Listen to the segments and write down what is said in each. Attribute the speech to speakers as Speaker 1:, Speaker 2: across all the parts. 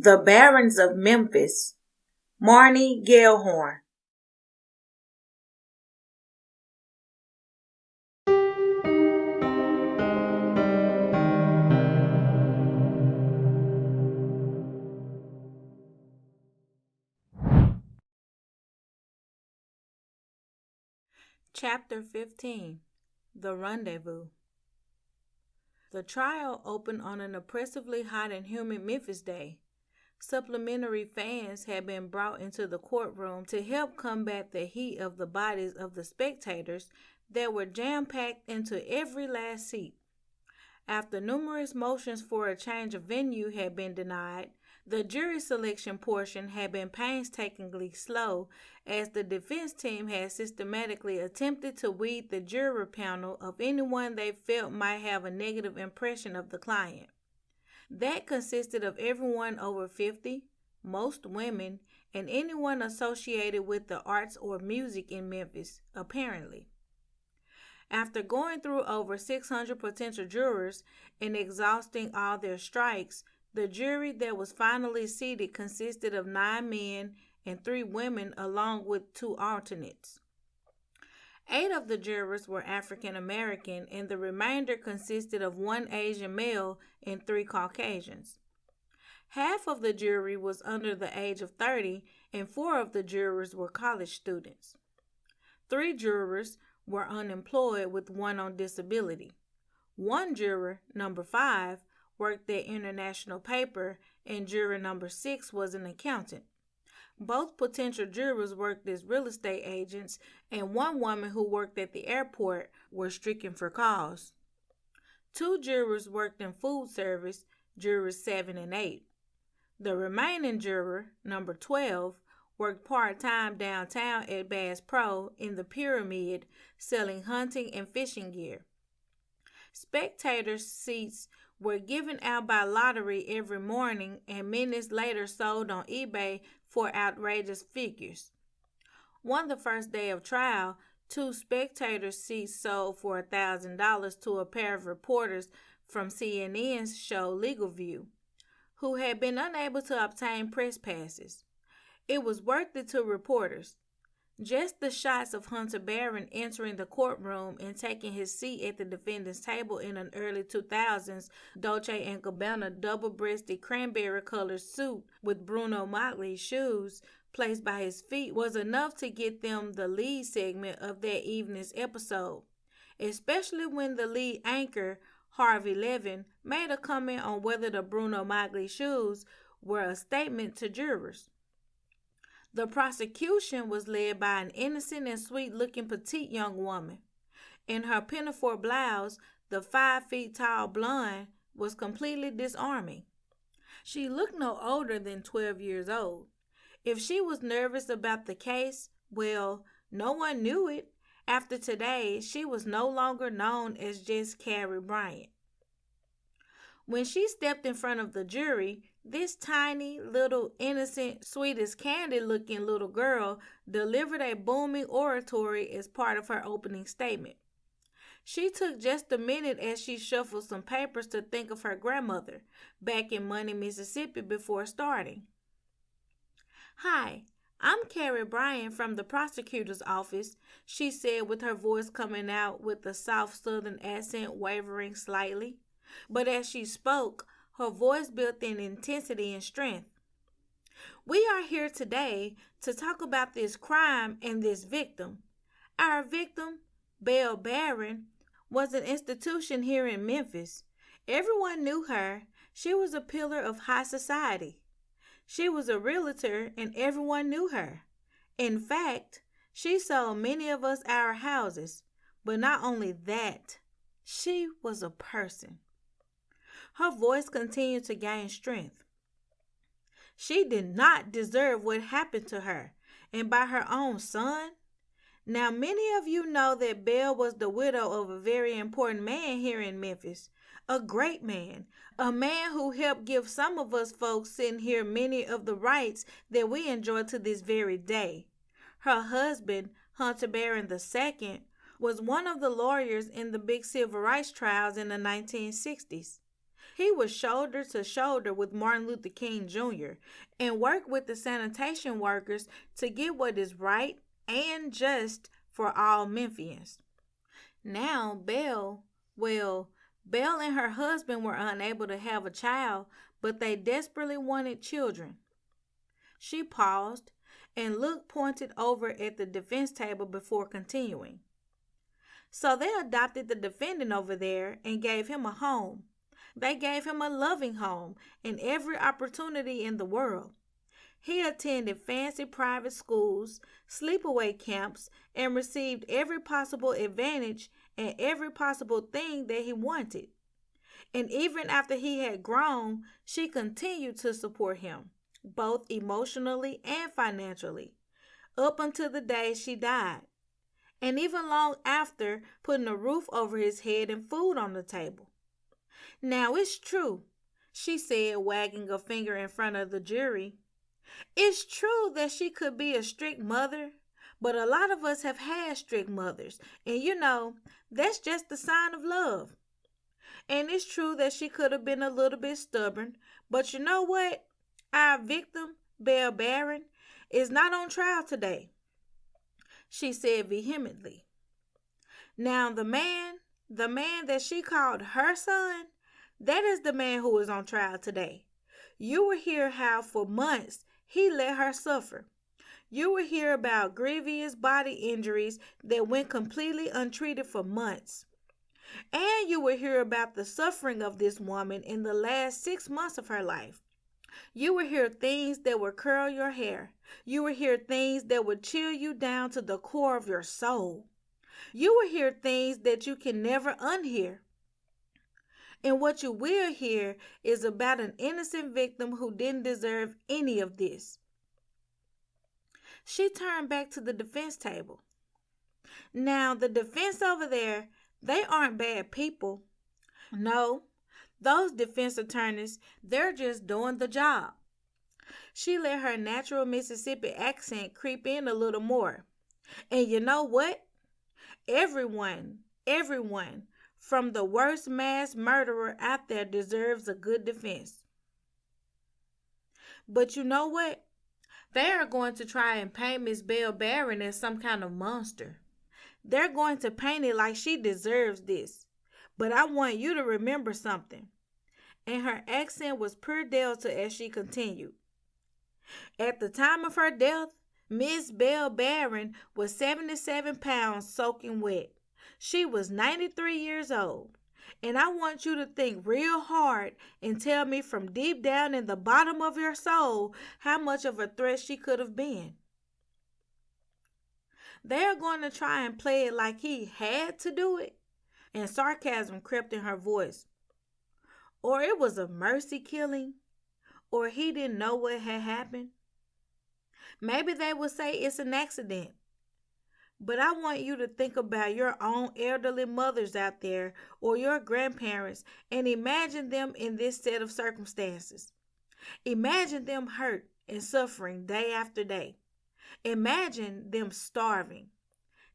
Speaker 1: The Barons of Memphis, Marnie Gellhorn.
Speaker 2: Chapter 15. The Rendezvous. The trial opened on an oppressively hot and humid Memphis day. Supplementary fans had been brought into the courtroom to help combat the heat of the bodies of the spectators that were jam-packed into every last seat. After numerous motions for a change of venue had been denied, the jury selection portion had been painstakingly slow, as the defense team had systematically attempted to weed the juror panel of anyone they felt might have a negative impression of the client. That consisted of everyone over 50, most women, and anyone associated with the arts or music in Memphis, apparently. After going through over 600 potential jurors and exhausting all their strikes, the jury that was finally seated consisted of 9 men and 3 women, along with 2 alternates. 8 of the jurors were African American, and the remainder consisted of 1 Asian male and 3 Caucasians. Half of the jury was under the age of 30, and 4 of the jurors were college students. 3 jurors were unemployed, with 1 on disability. 1 juror, number 5, worked at International Paper, and juror number 6 was an accountant. Both potential jurors worked as real estate agents, and 1 woman who worked at the airport was stricken for cause. 2 jurors worked in food service, jurors 7 and 8. The remaining juror, number 12, worked part-time downtown at Bass Pro in the Pyramid, selling hunting and fishing gear. Spectators' seats were given out by lottery every morning and minutes later sold on eBay for outrageous figures. On the first day of trial, 2 spectators' seats sold for $1,000 to a pair of reporters from CNN's show Legal View, who had been unable to obtain press passes. It was worth it to reporters. Just the shots of Hunter Barron entering the courtroom and taking his seat at the defendant's table in an early 2000s Dolce & Gabbana double-breasted cranberry-colored suit with Bruno Motley shoes placed by his feet was enough to get them the lead segment of that evening's episode, especially when the lead anchor, Harvey Levin, made a comment on whether the Bruno Motley shoes were a statement to jurors. The prosecution was led by an innocent and sweet-looking petite young woman. In her pinafore blouse, the 5-feet-tall blonde was completely disarming. She looked no older than 12 years old. If she was nervous about the case, well, no one knew it. After today, she was no longer known as just Carrie Bryant. When she stepped in front of the jury, this tiny, little, innocent, sweet as candy-looking little girl delivered a booming oratory as part of her opening statement. She took just a minute as she shuffled some papers to think of her grandmother back in Money, Mississippi before starting. "Hi, I'm Carrie Bryant from the prosecutor's office," she said, with her voice coming out with a soft southern accent wavering slightly. But as she spoke, her voice built in intensity and strength. "We are here today to talk about this crime and this victim. Our victim, Belle Barron, was an institution here in Memphis. Everyone knew her. She was a pillar of high society. She was a realtor and everyone knew her. In fact, she sold many of us our houses. But not only that, she was a person." Her voice continued to gain strength. "She did not deserve what happened to her, and by her own son. Now, many of you know that Belle was the widow of a very important man here in Memphis, a great man, a man who helped give some of us folks sitting here many of the rights that we enjoy to this very day. Her husband, Hunter Barron II, was one of the lawyers in the big civil rights trials in the 1960s. He was shoulder to shoulder with Martin Luther King Jr. and worked with the sanitation workers to get what is right and just for all Memphians. Now, Belle and her husband were unable to have a child, but they desperately wanted children. She paused and looked pointed over at the defense table before continuing. So they adopted the defendant over there and gave him a home. They gave him a loving home and every opportunity in the world. He attended fancy private schools, sleepaway camps, and received every possible advantage and every possible thing that he wanted. And even after he had grown, she continued to support him, both emotionally and financially, up until the day she died. And even long after, putting a roof over his head and food on the table. Now, it's true, she said, wagging a finger in front of the jury. It's true that she could be a strict mother, but a lot of us have had strict mothers, and that's just the sign of love. And it's true that she could have been a little bit stubborn, but you know what? Our victim, Belle Barron, is not on trial today, she said vehemently. Now, the man that she called her son, that is the man who is on trial today. You will hear how for months he let her suffer. You will hear about grievous body injuries that went completely untreated for months. And you will hear about the suffering of this woman in the last 6 months of her life. You will hear things that will curl your hair. You will hear things that will chill you down to the core of your soul. You will hear things that you can never unhear. And what you will hear is about an innocent victim who didn't deserve any of this. She turned back to the defense table. Now, the defense over there, they aren't bad people. No, those defense attorneys, they're just doing the job. She let her natural Mississippi accent creep in a little more. And you know what? Everyone, from the worst mass murderer out there deserves a good defense. But you know what? They are going to try and paint Miss Belle Barron as some kind of monster. They're going to paint it like she deserves this. But I want you to remember something. And her accent was pure Delta as she continued. At the time of her death, Miss Belle Barron was 77 pounds soaking wet. She was 93 years old. And I want you to think real hard and tell me from deep down in the bottom of your soul how much of a threat she could have been. They are going to try and play it like he had to do it. And sarcasm crept in her voice. Or it was a mercy killing. Or he didn't know what had happened. Maybe they would say it's an accident. But I want you to think about your own elderly mothers out there or your grandparents and imagine them in this set of circumstances. Imagine them hurt and suffering day after day. Imagine them starving.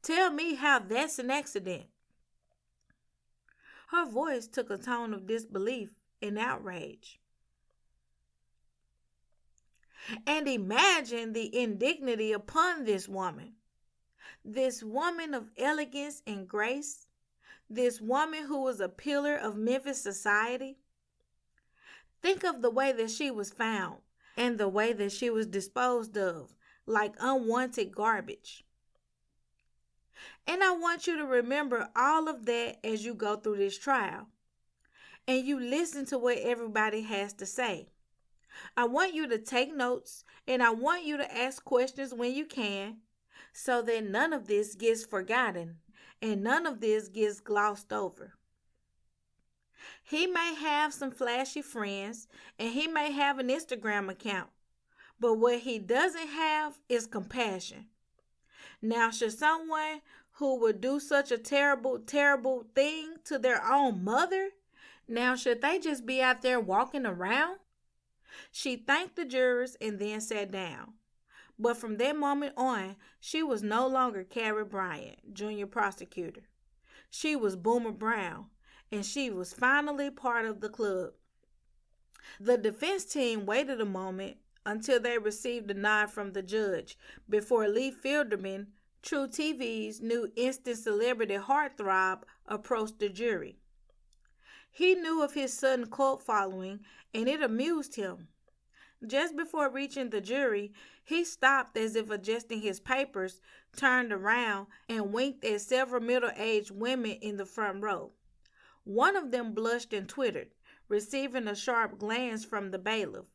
Speaker 2: Tell me how that's an accident. Her voice took a tone of disbelief and outrage. And imagine the indignity upon this woman. This woman of elegance and grace, this woman who was a pillar of Memphis society. Think of the way that she was found and the way that she was disposed of, like unwanted garbage. And I want you to remember all of that as you go through this trial. And you listen to what everybody has to say. I want you to take notes and I want you to ask questions when you can, so that none of this gets forgotten and none of this gets glossed over. He may have some flashy friends and he may have an Instagram account, but what he doesn't have is compassion. Now, should someone who would do such a terrible, terrible thing to their own mother, now should they just be out there walking around? She thanked the jurors and then sat down. But from that moment on, she was no longer Carrie Bryant, junior prosecutor. She was Boomer Brown, and she was finally part of the club. The defense team waited a moment until they received a nod from the judge before Lee Filderman, True TV's new instant celebrity heartthrob, approached the jury. He knew of his sudden cult following, and it amused him. Just before reaching the jury, he stopped as if adjusting his papers, turned around, and winked at several middle-aged women in the front row. One of them blushed and twittered, receiving a sharp glance from the bailiff.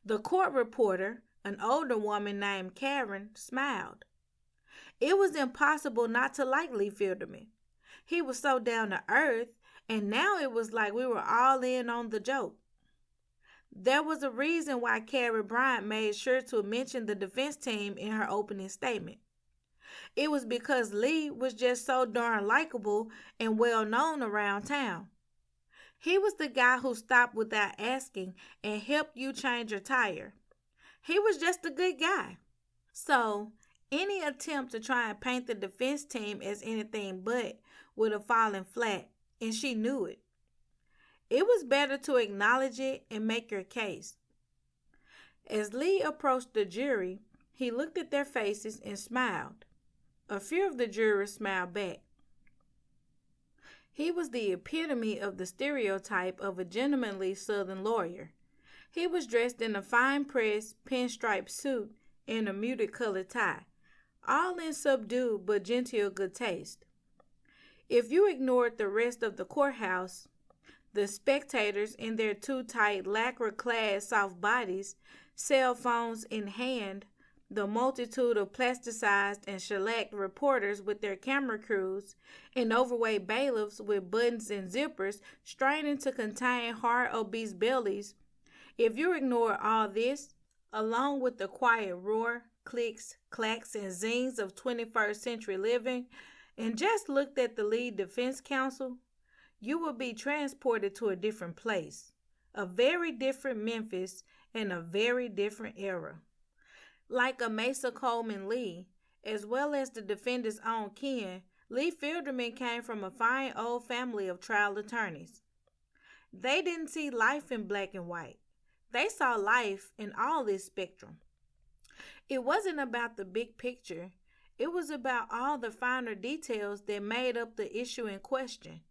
Speaker 2: The court reporter, an older woman named Karen, smiled. It was impossible not to like Lee Filderman. He was so down to earth, and now it was like we were all in on the joke. There was a reason why Carrie Bryant made sure to mention the defense team in her opening statement. It was because Lee was just so darn likable and well known around town. He was the guy who stopped without asking and helped you change your tire. He was just a good guy. So, any attempt to try and paint the defense team as anything but would have fallen flat, and she knew it. It was better to acknowledge it and make your case. As Lee approached the jury, he looked at their faces and smiled. A few of the jurors smiled back. He was the epitome of the stereotype of a gentlemanly Southern lawyer. He was dressed in a fine-pressed, pinstripe suit and a muted-colored tie, all in subdued but genteel good taste. If you ignored the rest of the courthouse, the spectators in their too tight, lacquer-clad soft bodies, cell phones in hand, the multitude of plasticized and shellacked reporters with their camera crews, and overweight bailiffs with buttons and zippers straining to contain hard, obese bellies, if you ignore all this, along with the quiet roar, clicks, clacks, and zings of 21st century living, and just looked at the lead defense counsel, you will be transported to a different place, a very different Memphis, and a very different era. Like a Mesa Coleman Lee, as well as the defendant's own kin, Lee Filderman came from a fine old family of trial attorneys. They didn't see life in black and white. They saw life in all its spectrum. It wasn't about the big picture. It was about all the finer details that made up the issue in question.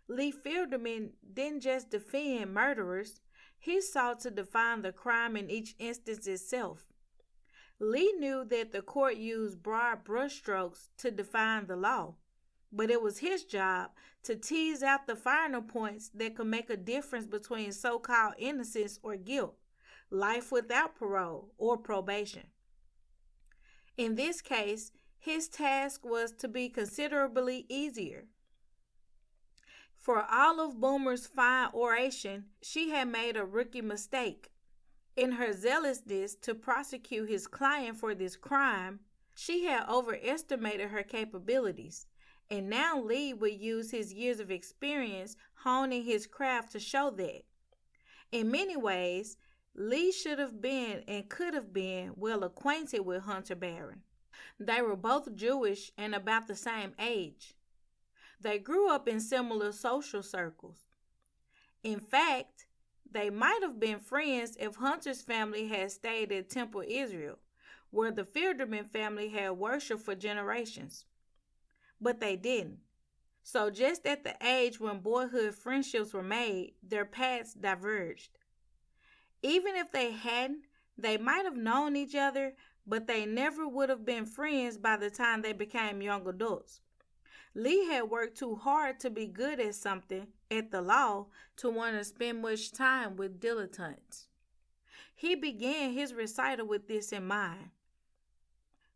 Speaker 2: Lee Filderman didn't just defend murderers. He sought to define the crime in each instance itself. Lee knew that the court used broad brushstrokes to define the law, but it was his job to tease out the finer points that could make a difference between so-called innocence or guilt, life without parole or probation. In this case, his task was to be considerably easier. For all of Boomer's fine oration, she had made a rookie mistake. In her zealousness to prosecute his client for this crime, she had overestimated her capabilities, and now Lee would use his years of experience honing his craft to show that. In many ways, Lee should have been and could have been well acquainted with Hunter Barron. They were both Jewish and about the same age. They grew up in similar social circles. In fact, they might have been friends if Hunter's family had stayed at Temple Israel, where the Filderman family had worshipped for generations. But they didn't. So just at the age when boyhood friendships were made, their paths diverged. Even if they hadn't, they might have known each other, but they never would have been friends by the time they became young adults. Lee had worked too hard to be good at something, at the law, to want to spend much time with dilettantes. He began his recital with this in mind.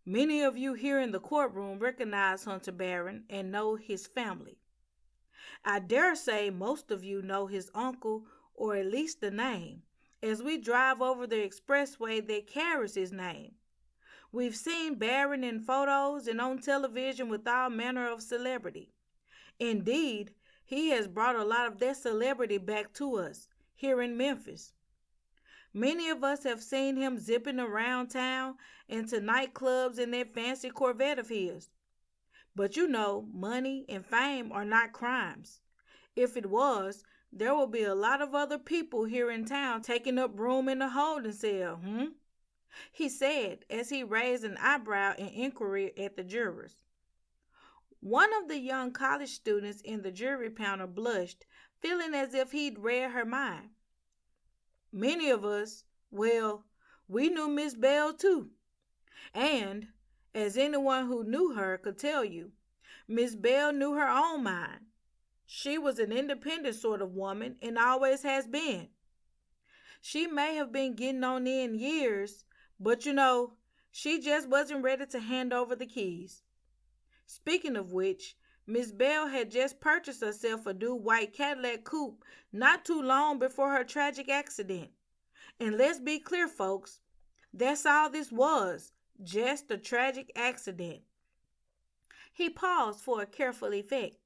Speaker 2: Many of you here in the courtroom recognize Hunter Barron and know his family. I dare say most of you know his uncle, or at least the name, as we drive over the expressway that carries his name. We've seen Barron in photos and on television with all manner of celebrity. Indeed, he has brought a lot of that celebrity back to us, here in Memphis. Many of us have seen him zipping around town and to nightclubs in that fancy Corvette of his. But you know, money and fame are not crimes. If it was, There will be a lot of other people here in town taking up room in the holding cell, he said as he raised an eyebrow in inquiry at the jurors. One of the young college students in the jury panel blushed, feeling as if he'd read her mind. Many of us, we knew Miss Bell too. And, as anyone who knew her could tell you, Miss Bell knew her own mind. She was an independent sort of woman and always has been. She may have been getting on in years, but she just wasn't ready to hand over the keys. Speaking of which, Miss Bell had just purchased herself a new white Cadillac coupe not too long before her tragic accident. And let's be clear, folks, that's all this was, just a tragic accident. He paused for a careful effect.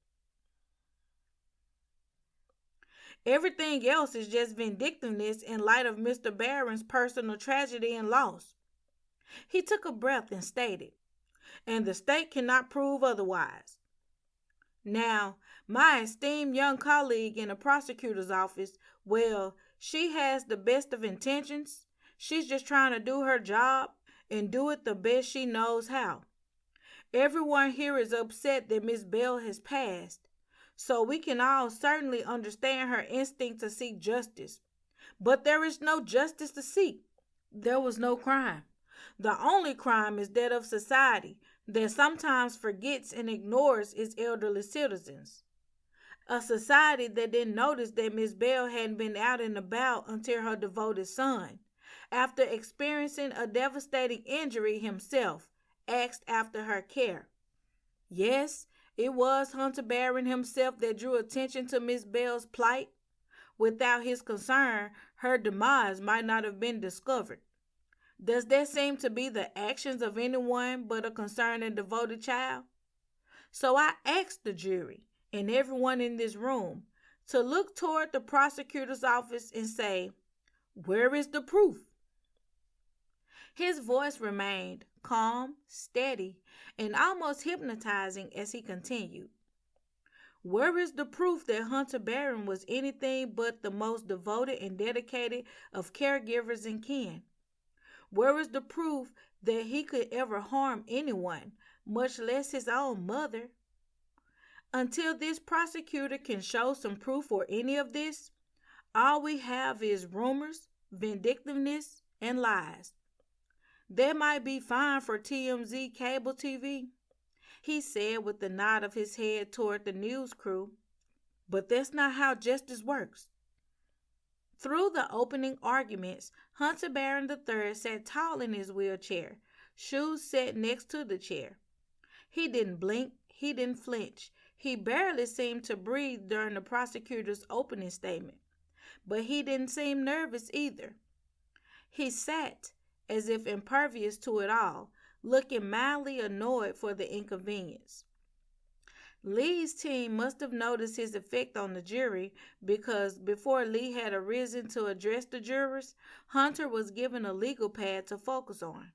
Speaker 2: Everything else is just vindictiveness in light of Mr. Barron's personal tragedy and loss. He took a breath and stated, and the state cannot prove otherwise. Now, my esteemed young colleague in the prosecutor's office, she has the best of intentions. She's just trying to do her job and do it the best she knows how. Everyone here is upset that Miss Bell has passed, so we can all certainly understand her instinct to seek justice. But there is no justice to seek. There was no crime. The only crime is that of society that sometimes forgets and ignores its elderly citizens. A society that didn't notice that Miss Bell hadn't been out and about until her devoted son, after experiencing a devastating injury himself, asked after her care. Yes, it was Hunter Barron himself that drew attention to Miss Bell's plight. Without his concern, her demise might not have been discovered. Does that seem to be the actions of anyone but a concerned and devoted child? So I asked the jury and everyone in this room to look toward the prosecutor's office and say, "Where is the proof?" His voice remained calm, steady, and almost hypnotizing as he continued. "Where is the proof that Hunter Barron was anything but the most devoted and dedicated of caregivers and kin? Where is the proof that he could ever harm anyone, much less his own mother? Until this prosecutor can show some proof for any of this, all we have is rumors, vindictiveness, and lies. That might be fine for TMZ cable TV," he said with a nod of his head toward the news crew, "but that's not how justice works." Through the opening arguments, Hunter Barron III sat tall in his wheelchair, shoes set next to the chair. He didn't blink, he didn't flinch. He barely seemed to breathe during the prosecutor's opening statement, but he didn't seem nervous either. He sat as if impervious to it all, looking mildly annoyed for the inconvenience. Lee's team must have noticed his effect on the jury because before Lee had arisen to address the jurors, Hunter was given a legal pad to focus on.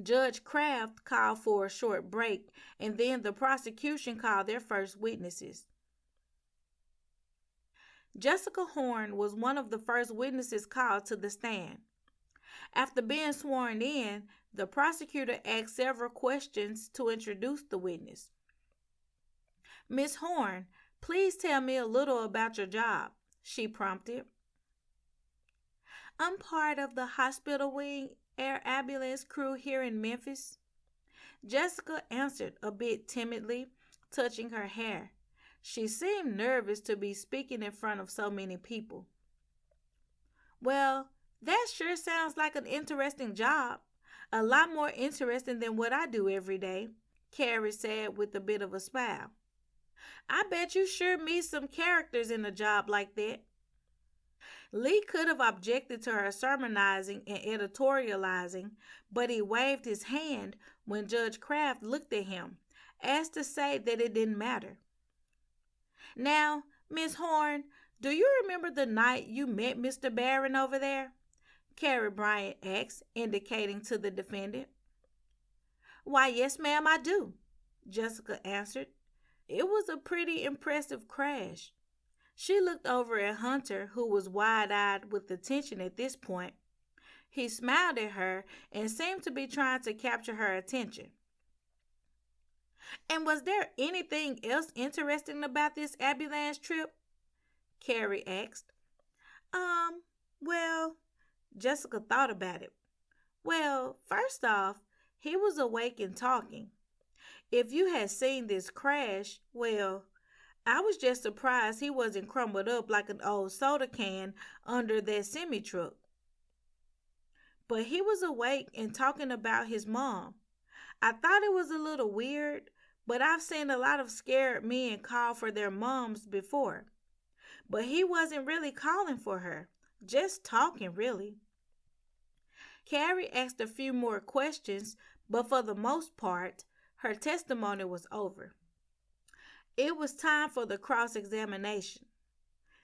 Speaker 2: Judge Kraft called for a short break, and then the prosecution called their first witnesses. Jessica Horn was one of the first witnesses called to the stand. After being sworn in, the prosecutor asked several questions to introduce the witness. "Miss Horn, please tell me a little about your job," she prompted. "I'm part of the hospital wing air ambulance crew here in Memphis," Jessica answered a bit timidly, touching her hair. She seemed nervous to be speaking in front of so many people. "Well, that sure sounds like an interesting job. A lot more interesting than what I do every day," Carrie said with a bit of a smile. "I bet you sure meet some characters in a job like that." Lee could have objected to her sermonizing and editorializing, but he waved his hand when Judge Kraft looked at him, as to say that it didn't matter. "Now, Miss Horn, do you remember the night you met Mr. Barron over there?" Carrie Bryant asked, indicating to the defendant. "Why, yes, ma'am, I do," Jessica answered. "It was a pretty impressive crash." She looked over at Hunter, who was wide-eyed with attention at this point. He smiled at her and seemed to be trying to capture her attention. "And was there anything else interesting about this ambulance trip?" Carrie asked. Well, Jessica thought about it. "Well, first off, he was awake and talking. If you had seen this crash, well, I was just surprised he wasn't crumbled up like an old soda can under that semi-truck. But he was awake and talking about his mom. I thought it was a little weird, but I've seen a lot of scared men call for their moms before. But he wasn't really calling for her, just talking, really." Carrie asked a few more questions, but for the most part, her testimony was over. It was time for the cross-examination.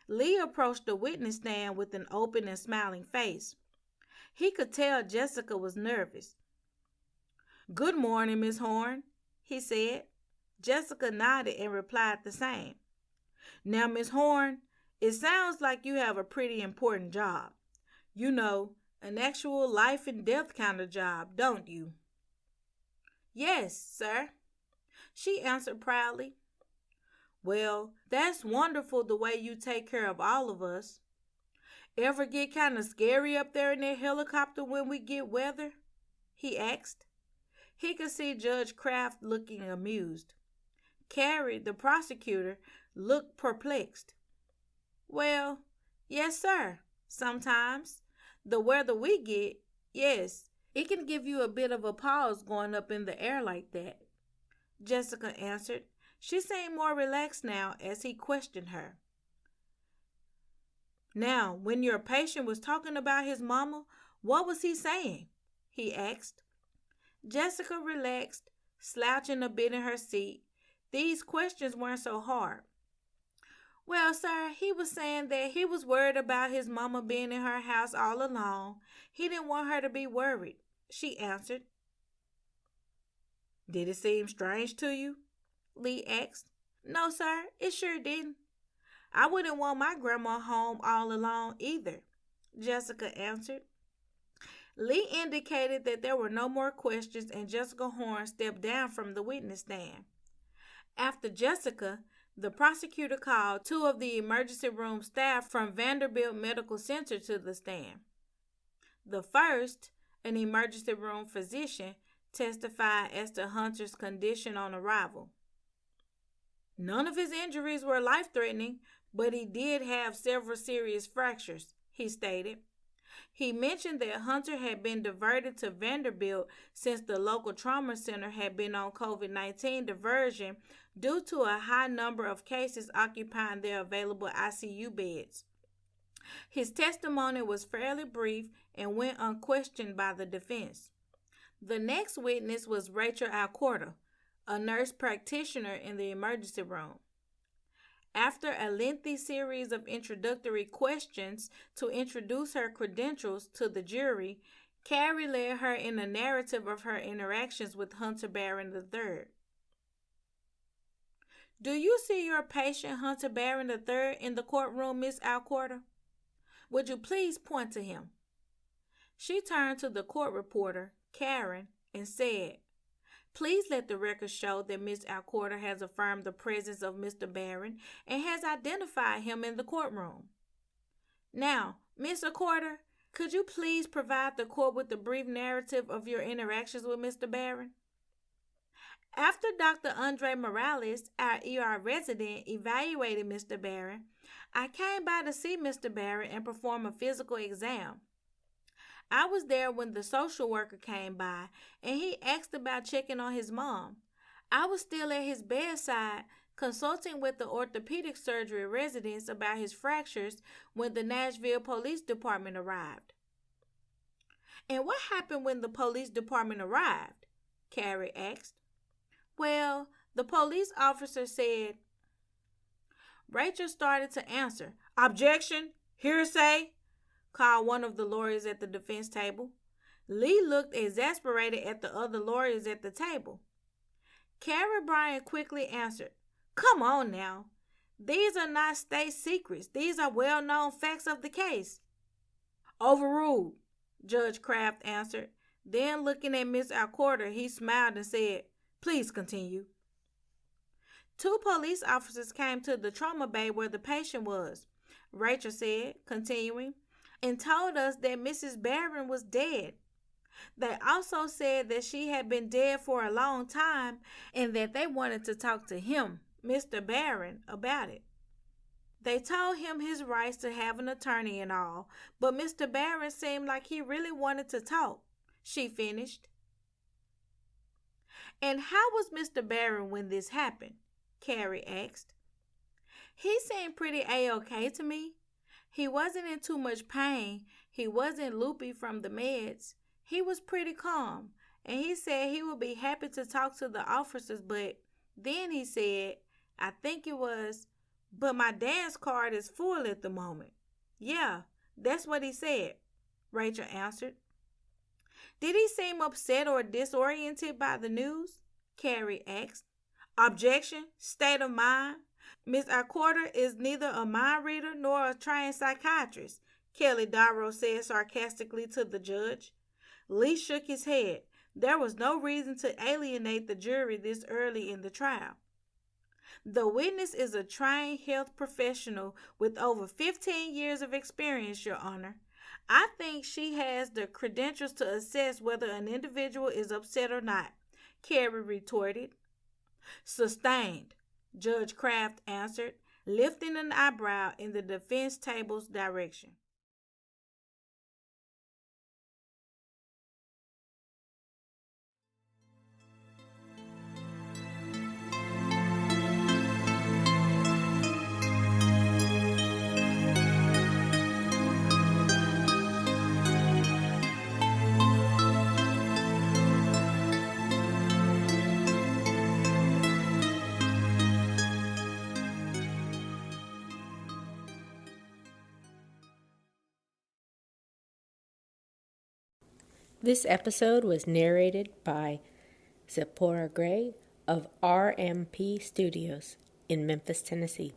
Speaker 2: Lee approached the witness stand with an open and smiling face. He could tell Jessica was nervous. "Good morning, Miss Horn," he said. Jessica nodded and replied the same. "Now, Miss Horn, it sounds like you have a pretty important job. You know, an actual life and death kind of job, don't you?" "Yes, sir," she answered proudly. "Well, that's wonderful the way you take care of all of us. Ever get kind of scary up there in that helicopter when we get weather?" he asked. He could see Judge Kraft looking amused. Carrie, the prosecutor, looked perplexed. "Well, yes, sir, sometimes. The weather we get, yes, it can give you a bit of a pause going up in the air like that," Jessica answered. She seemed more relaxed now as he questioned her. "Now, when your patient was talking about his mama, what was he saying?" he asked. Jessica relaxed, slouching a bit in her seat. These questions weren't so hard. "Well, sir, he was saying that he was worried about his mama being in her house all alone. He didn't want her to be worried," she answered. "Did it seem strange to you?" Lee asked. "No, sir, it sure didn't. I wouldn't want my grandma home all alone either," Jessica answered. Lee indicated that there were no more questions, and Jessica Horn stepped down from the witness stand. After Jessica, the prosecutor called two of the emergency room staff from Vanderbilt Medical Center to the stand. The first, an emergency room physician, testified as to Hunter's condition on arrival. "None of his injuries were life-threatening, but he did have several serious fractures," he stated. He mentioned that Hunter had been diverted to Vanderbilt since the local trauma center had been on COVID-19 diversion due to a high number of cases occupying their available ICU beds. His testimony was fairly brief and went unquestioned by the defense. The next witness was Rachel Alcorta, a nurse practitioner in the emergency room. After a lengthy series of introductory questions to introduce her credentials to the jury, Carrie led her in a narrative of her interactions with Hunter Barron III. "Do you see your patient Hunter Barron III in the courtroom, Miss Alcorta? Would you please point to him?" She turned to the court reporter, Karen, and said, "Please let the record show that Ms. Alcorta has affirmed the presence of Mr. Barron and has identified him in the courtroom. Now, Ms. Alcorta, could you please provide the court with a brief narrative of your interactions with Mr. Barron?" After Dr. Andre Morales, our ER resident, evaluated Mr. Barron, I came by to see Mr. Barron and perform a physical exam. I was there when the social worker came by, and he asked about checking on his mom. I was still at his bedside, consulting with the orthopedic surgery residents about his fractures when the Nashville Police Department arrived. "And what happened when the police department arrived?" Carrie asked. "Well, the police officer said..." Rachel started to answer. "Objection! Hearsay!" called one of the lawyers at the defense table. Lee looked exasperated at the other lawyers at the table. Carrie Bryant quickly answered, "Come on now. These are not state secrets. These are well-known facts of the case. Overruled, Judge Kraft answered. Then, looking at Miss Alcorta, he smiled and said, "Please continue." 2 police officers came to the trauma bay where the patient was, Rachel said, continuing, and told us that Mrs. Barron was dead. They also said that she had been dead for a long time and that they wanted to talk to him, Mr. Barron, about it. They told him his rights to have an attorney and all, but Mr. Barron seemed like he really wanted to talk, she finished. And how was Mr. Barron when this happened? Carrie asked. He seemed pretty A-okay to me. He wasn't in too much pain. He wasn't loopy from the meds. He was pretty calm, and he said he would be happy to talk to the officers, but then he said, I think it was, but my dance card is full at the moment. Yeah, that's what he said, Rachel answered. Did he seem upset or disoriented by the news? Carrie asked. Objection, state of mind. Miss Alcorta is neither a mind reader nor a trained psychiatrist, Kelly Darrow said sarcastically to the judge. Lee shook his head. There was no reason to alienate the jury this early in the trial. The witness is a trained health professional with over 15 years of experience, Your Honor. I think she has the credentials to assess whether an individual is upset or not, Carrie retorted. Sustained, Judge Kraft answered, lifting an eyebrow in the defense table's direction.
Speaker 3: This episode was narrated by Zipporah Gray of RMP Studios in Memphis, Tennessee.